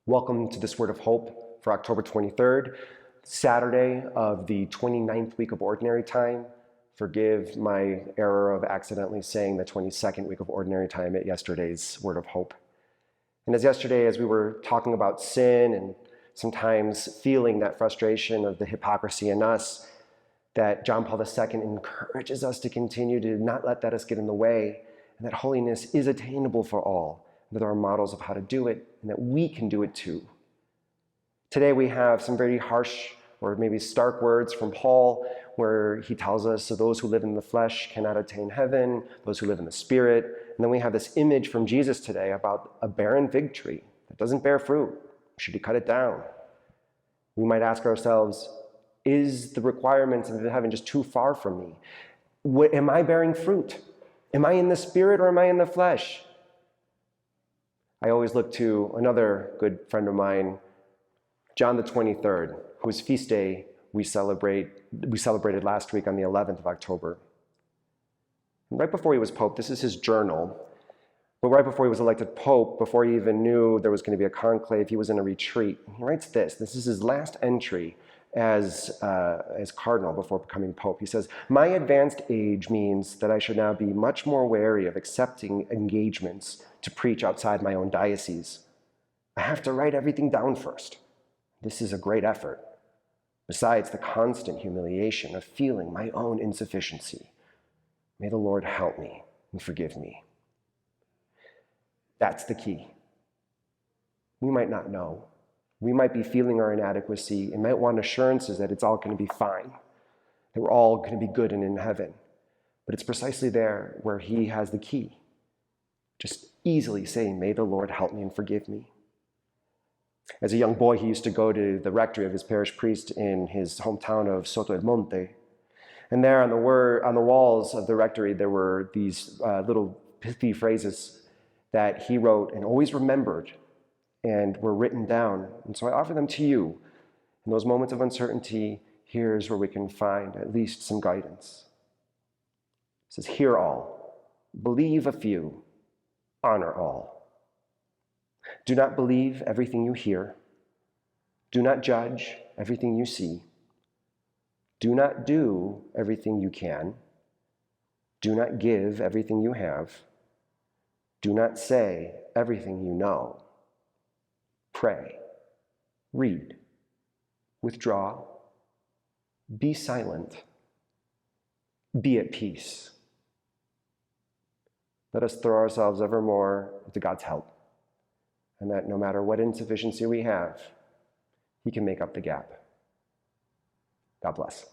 Welcome to this Word of Hope for October 23rd, Saturday of the 29th week of Ordinary Time. Forgive my error of accidentally saying the 22nd week of Ordinary Time at yesterday's Word of Hope. And as yesterday, as we were talking about sin and sometimes feeling that frustration of the hypocrisy in us, that John Paul II encourages us to continue to not let that us get in the way, and that holiness is attainable for all. That there are models of how to do it, and that we can do it too. Today we have some very harsh or maybe stark words from Paul, where he tells us, so those who live in the flesh cannot attain heaven, those who live in the spirit. And then we have this image from Jesus today about a barren fig tree that doesn't bear fruit. Should he cut it down? We might ask ourselves, is the requirements of heaven just too far from me? Am I bearing fruit? Am I in the spirit or am I in the flesh? I always look to another good friend of mine, John the 23rd, whose feast day we celebrated last week on the 11th of October. And right before he was Pope, this is his journal, but right before he was elected Pope, before he even knew there was going to be a conclave, he was in a retreat. He writes this is his last entry as cardinal before becoming Pope. He says, "My advanced age means that I should now be much more wary of accepting engagements to preach outside my own diocese. I have to write everything down first. This is a great effort, besides the constant humiliation of feeling my own insufficiency. May the Lord help me and forgive me." That's the key. We might not know. We might be feeling our inadequacy and might want assurances that it's all going to be fine, that we're all going to be good and in heaven. But it's precisely there where he has the key. Just easily saying, "May the Lord help me and forgive me." As a young boy, he used to go to the rectory of his parish priest in his hometown of Soto El Monte. And there on the walls of the rectory, there were these little pithy phrases that he wrote and always remembered and were written down. And so I offer them to you. In those moments of uncertainty, here's where we can find at least some guidance. It says, "Hear all, believe a few, honor all. Do not believe everything you hear. Do not judge everything you see. Do not do everything you can. Do not give everything you have. Do not say everything you know. Pray, read, withdraw, be silent, be at peace." Let us throw ourselves evermore into God's help, and that no matter what insufficiency we have, he can make up the gap. God bless.